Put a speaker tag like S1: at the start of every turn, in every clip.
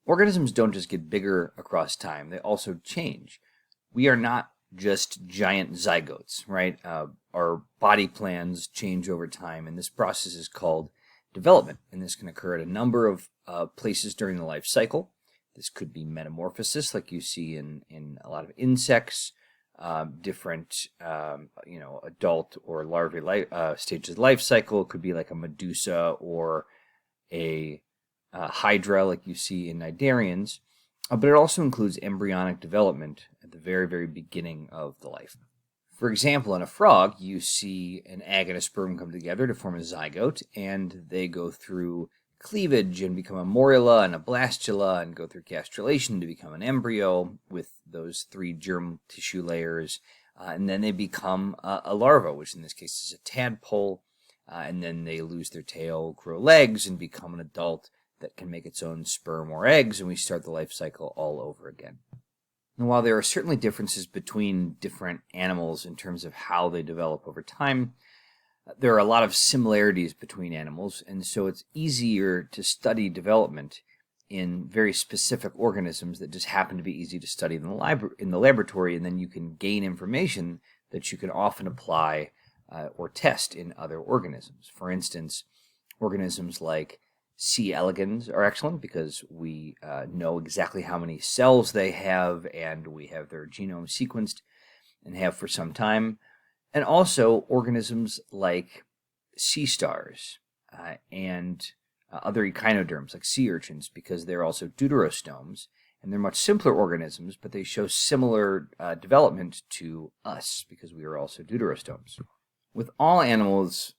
S1: Organisms don't just get bigger across time, they also change. We are not just giant zygotes, right? Our body plans change over time, and this process is called development, and this can occur at a number of places during the life cycle. This could be metamorphosis, like you see in a lot of insects, different adult or larvae stages of life cycle. It could be like a medusa or a hydra, like you see in cnidarians, but it also includes embryonic development at the very, very beginning of the life. For example, in a frog, you see an egg and a sperm come together to form a zygote, and they go through cleavage and become a morula and a blastula and go through gastrulation to become an embryo with those 3 germ tissue layers, and then they become a larva, which in this case is a tadpole, and then they lose their tail, grow legs, and become an adult that can make its own sperm or eggs, and we start the life cycle all over again. And while there are certainly differences between different animals in terms of how they develop over time, there are a lot of similarities between animals, and so it's easier to study development in very specific organisms that just happen to be easy to study in the laboratory, and then you can gain information that you can often apply or test in other organisms. For instance, organisms like C. elegans are excellent because we know exactly how many cells they have, and we have their genome sequenced and have for some time. And also organisms like sea stars and other echinoderms like sea urchins, because they're also deuterostomes, and they're much simpler organisms, but they show similar development to us because we are also deuterostomes. With all animals,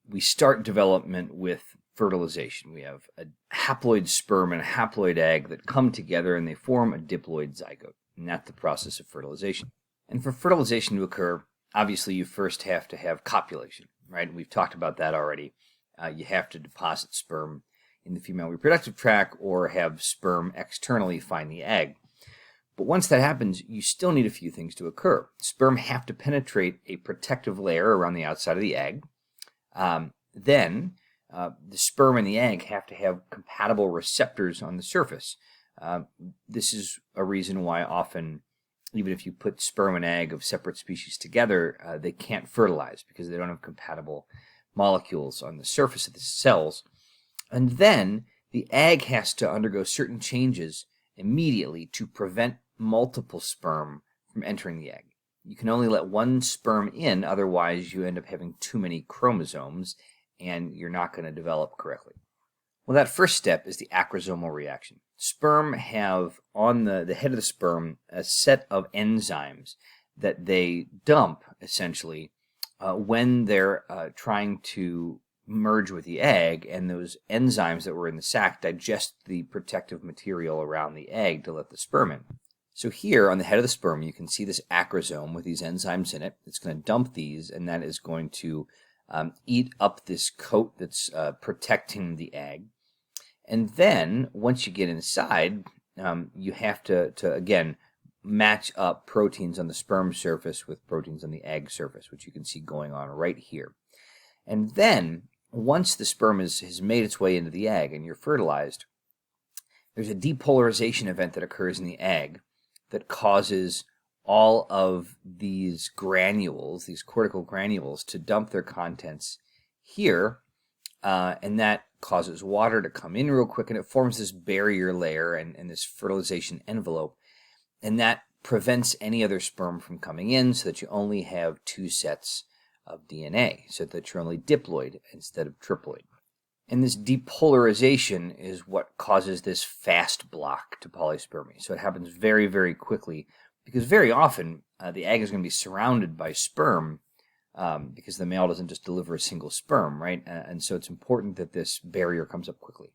S1: we start development with fertilization. We have a haploid sperm and a haploid egg that come together and they form a diploid zygote, and that's the process of fertilization. And for fertilization to occur, obviously you first have to have copulation, right? We've talked about that already. You have to deposit sperm in the female reproductive tract or have sperm externally find the egg. But once that happens, you still need a few things to occur. Sperm have to penetrate a protective layer around the outside of the egg. Then the sperm and the egg have to have compatible receptors on the surface. This is a reason why often, even if you put sperm and egg of separate species together, they can't fertilize because they don't have compatible molecules on the surface of the cells. And then the egg has to undergo certain changes immediately to prevent multiple sperm from entering the egg. You can only let one sperm in, otherwise you end up having too many chromosomes and you're not going to develop correctly. Well, that first step is the acrosomal reaction. Sperm have on the head of the sperm a set of enzymes that they dump, essentially, when they're trying to merge with the egg, and those enzymes that were in the sac digest the protective material around the egg to let the sperm in. So here on the head of the sperm, you can see this acrosome with these enzymes in it. It's going to dump these, and that is going to eat up this coat that's protecting the egg. And then, once you get inside, you have to again, match up proteins on the sperm surface with proteins on the egg surface, which you can see going on right here. And then, once the sperm has made its way into the egg and you're fertilized, there's a depolarization event that occurs in the egg that causes all of these granules, these cortical granules, to dump their contents here, and that causes water to come in real quick, and it forms this barrier layer and this fertilization envelope, and that prevents any other sperm from coming in so that you only have 2 sets of DNA, so that you're only diploid instead of triploid. And this depolarization is what causes this fast block to polyspermy. So it happens very, very quickly, because very often the egg is going to be surrounded by sperm, because the male doesn't just deliver a single sperm, right? And so it's important that this barrier comes up quickly.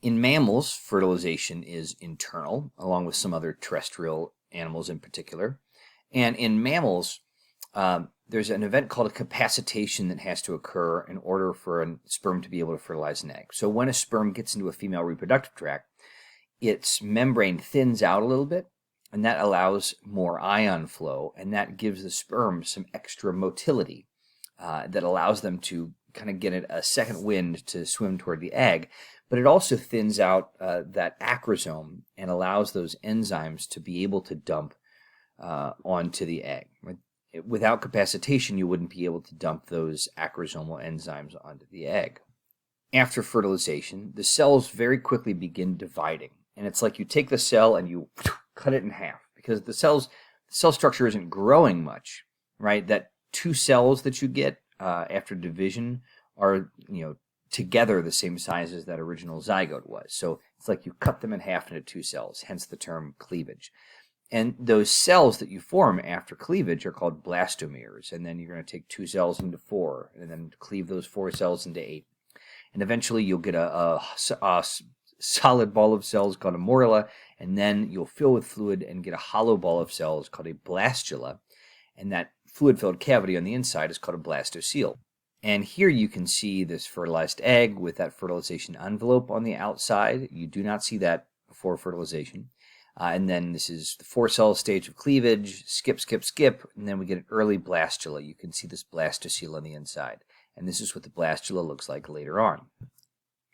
S1: In mammals, fertilization is internal, along with some other terrestrial animals in particular. And in mammals, there's an event called a capacitation that has to occur in order for a sperm to be able to fertilize an egg. So when a sperm gets into a female reproductive tract, its membrane thins out a little bit, and that allows more ion flow, and that gives the sperm some extra motility that allows them to kind of get a second wind to swim toward the egg. but it also thins out that acrosome and allows those enzymes to be able to dump onto the egg. Without capacitation, you wouldn't be able to dump those acrosomal enzymes onto the egg. After fertilization, the cells very quickly begin dividing. And it's like you take the cell and you cut it in half, because the cell structure isn't growing much, right? That two cells that you get after division are, together the same size as that original zygote was. So it's like you cut them in half into two cells, hence the term cleavage. And those cells that you form after cleavage are called blastomeres. And then you're going to take two cells into four, and then cleave those four cells into eight. And eventually you'll get a solid ball of cells called a morula, and then you'll fill with fluid and get a hollow ball of cells called a blastula. And that fluid-filled cavity on the inside is called a blastocele. And here you can see this fertilized egg with that fertilization envelope on the outside. You do not see that before fertilization. And then this is the 4-cell stage of cleavage, skip, and then we get an early blastula. You can see this blastocele on the inside. And this is what the blastula looks like later on.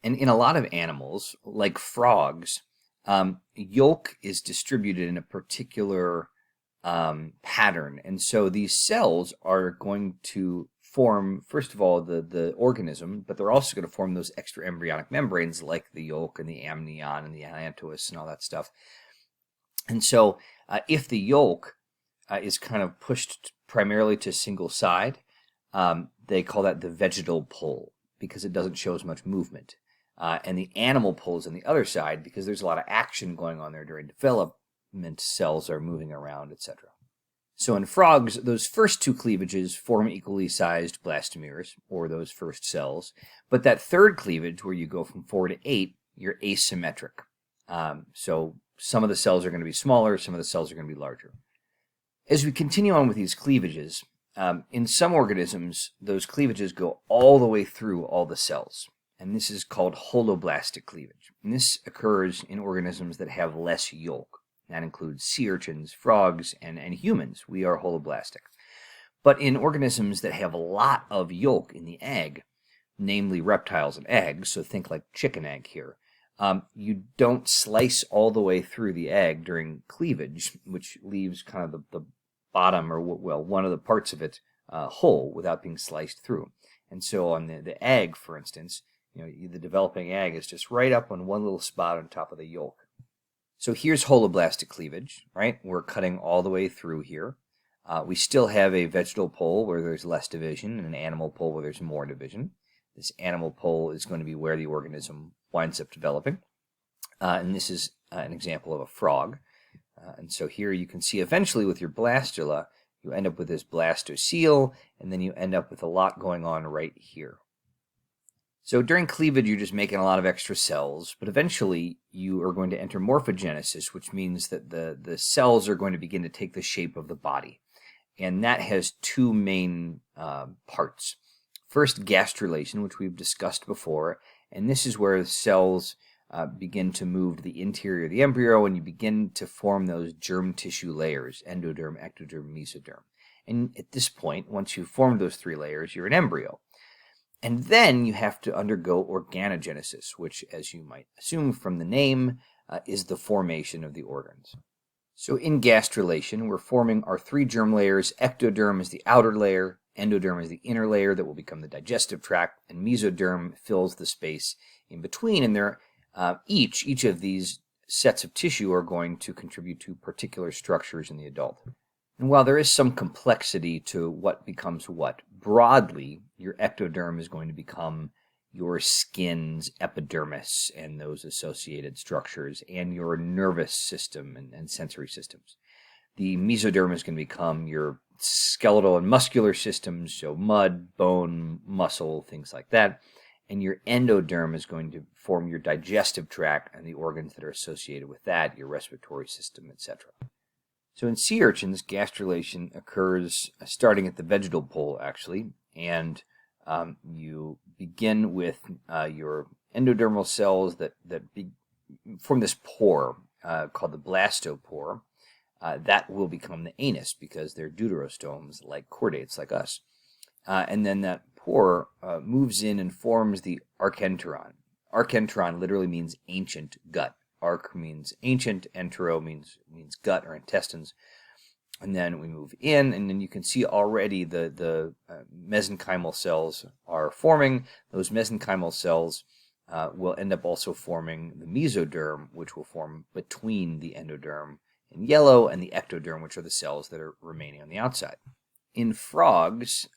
S1: And in a lot of animals, like frogs, yolk is distributed in a particular pattern. And so these cells are going to form, first of all, the organism, but they're also going to form those extra embryonic membranes like the yolk and the amnion and the iontosys and all that stuff. And so if the yolk is kind of pushed primarily to single side, they call that the vegetal pole because it doesn't show as much movement. And the animal pole is on the other side because there's a lot of action going on there during development. Cells are moving around, etc. So in frogs, those first two cleavages form equally sized blastomeres, or those first cells. But that third cleavage, where you go from 4 to 8, you're asymmetric. So some of the cells are going to be smaller, some of the cells are going to be larger. As we continue on with these cleavages, in some organisms, those cleavages go all the way through all the cells. And this is called holoblastic cleavage. And this occurs in organisms that have less yolk. That includes sea urchins, frogs, and humans. We are holoblastic. But in organisms that have a lot of yolk in the egg, namely reptiles and eggs, so think like chicken egg here, you don't slice all the way through the egg during cleavage, which leaves kind of the bottom, or one of the parts of it whole without being sliced through. And so on the egg, for instance, the developing egg is just right up on one little spot on top of the yolk. So here's holoblastic cleavage, right? We're cutting all the way through here. We still have a vegetal pole where there's less division and an animal pole where there's more division. This animal pole is going to be where the organism winds up developing. And this is an example of a frog. And so here you can see eventually with your blastula, you end up with this blastocele, and then you end up with a lot going on right here. So during cleavage, you're just making a lot of extra cells, but eventually you are going to enter morphogenesis, which means that the cells are going to begin to take the shape of the body. And that has two main parts. First, gastrulation, which we've discussed before, and this is where the cells begin to move to the interior of the embryo, and you begin to form those germ tissue layers, endoderm, ectoderm, mesoderm. And at this point, once you've formed those 3 layers, you're an embryo. And then you have to undergo organogenesis, which, as you might assume from the name, is the formation of the organs. So in gastrulation, we're forming our 3 germ layers. Ectoderm is the outer layer, endoderm is the inner layer that will become the digestive tract, and mesoderm fills the space in between. And each of these sets of tissue are going to contribute to particular structures in the adult. And while there is some complexity to what becomes what, broadly, your ectoderm is going to become your skin's epidermis and those associated structures, and your nervous system and sensory systems. The mesoderm is going to become your skeletal and muscular systems, so mud, bone, muscle, things like that. And your endoderm is going to form your digestive tract and the organs that are associated with that, your respiratory system, etc. So in sea urchins, gastrulation occurs starting at the vegetal pole, actually, and you begin with your endodermal cells that form this pore called the blastopore. That will become the anus because they're deuterostomes, like chordates, like us. And then that pore moves in and forms the archenteron. Archentron literally means ancient gut. Arch means ancient, entero means gut or intestines. And then we move in, and then you can see already the mesenchymal cells are forming. Those mesenchymal cells will end up also forming the mesoderm, which will form between the endoderm in yellow and the ectoderm, which are the cells that are remaining on the outside. In frogs,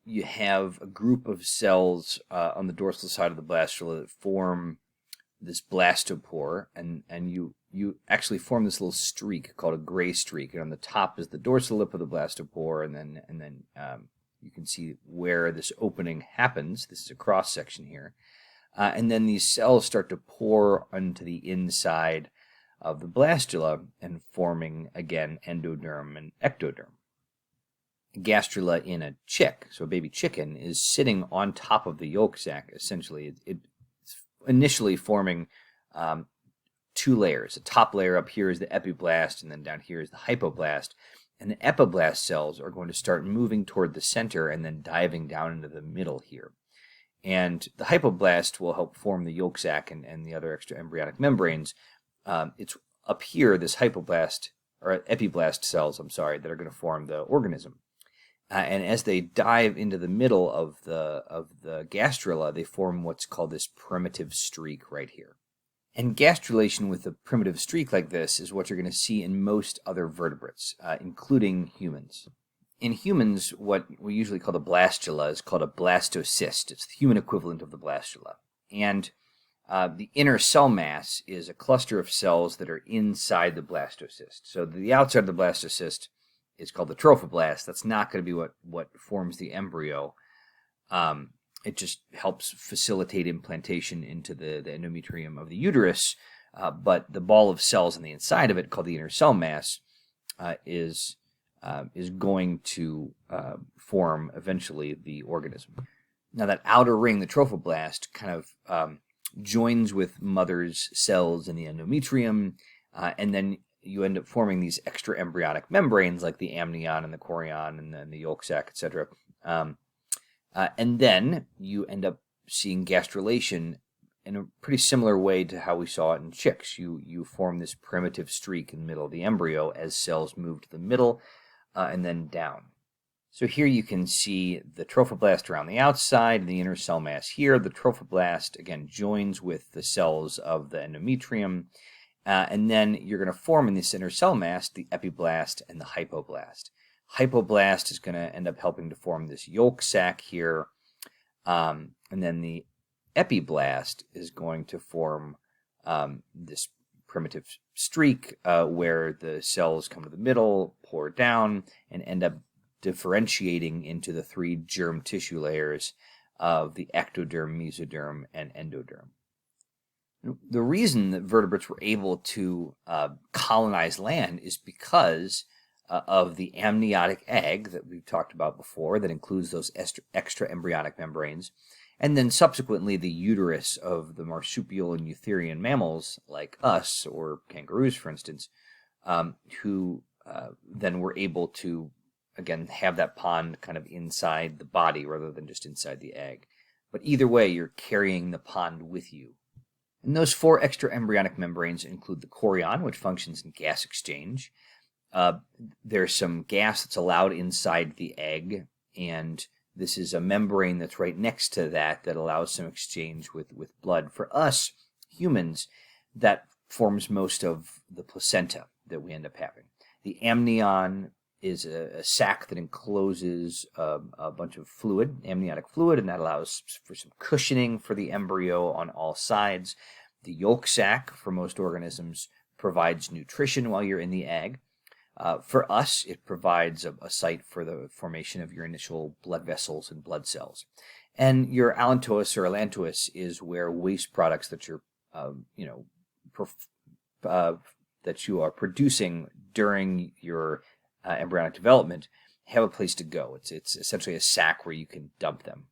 S1: you have a group of cells on the dorsal side of the blastula that form this blastopore, and you actually form this little streak called a gray streak. And on the top is the dorsal lip of the blastopore, and then you can see where this opening happens. This is a cross section here, and then these cells start to pour onto the inside of the blastula and forming again endoderm and ectoderm. Gastrula in a chick, so a baby chicken, is sitting on top of the yolk sac. Essentially, it's initially forming two layers. The top layer up here is the epiblast, and then down here is the hypoblast. And the epiblast cells are going to start moving toward the center and then diving down into the middle here. And the hypoblast will help form the yolk sac and the other extraembryonic membranes. It's up here, this hypoblast, or epiblast cells, that are going to form the organism. And as they dive into the middle of the gastrula, they form what's called this primitive streak right here. And gastrulation with a primitive streak like this is what you're going to see in most other vertebrates, including humans. In humans, what we usually call the blastula is called a blastocyst. It's the human equivalent of the blastula. And the inner cell mass is a cluster of cells that are inside the blastocyst. So the outside of the blastocyst is called the trophoblast. That's not going to be what forms the embryo. It just helps facilitate implantation into the endometrium of the uterus. But the ball of cells on the inside of it, called the inner cell mass, is going to form eventually the organism. Now that outer ring, the trophoblast, kind of joins with mother's cells in the endometrium, and then you end up forming these extra embryonic membranes like the amnion and the chorion and then the yolk sac, etc. And then you end up seeing gastrulation in a pretty similar way to how we saw it in chicks. You form this primitive streak in the middle of the embryo as cells move to the middle and then down. So here you can see the trophoblast around the outside and the inner cell mass here. The trophoblast, again, joins with the cells of the endometrium. And then you're going to form in this inner cell mass the epiblast and the hypoblast. Hypoblast is going to end up helping to form this yolk sac here. And then the epiblast is going to form this primitive streak where the cells come to the middle, pour down, and end up differentiating into the three germ tissue layers of the ectoderm, mesoderm, and endoderm. The reason that vertebrates were able to colonize land is because of the amniotic egg that we've talked about before, that includes those extra embryonic membranes, and then subsequently the uterus of the marsupial and eutherian mammals like us, or kangaroos for instance, who then were able to, again, have that pond kind of inside the body rather than just inside the egg. But either way, you're carrying the pond with you. And those four extra embryonic membranes include the chorion, which functions in gas exchange. There's some gas that's allowed inside the egg, and this is a membrane that's right next to that allows some exchange with blood. For us, humans, that forms most of the placenta that we end up having. The amnion is a sac that encloses a bunch of fluid, amniotic fluid, and that allows for some cushioning for the embryo on all sides. The yolk sac, for most organisms, provides nutrition while you're in the egg. For us, it provides a site for the formation of your initial blood vessels and blood cells. And your allantois or allantois is where waste products that you're, that you are producing during your embryonic development have a place to go. It's essentially a sac where you can dump them.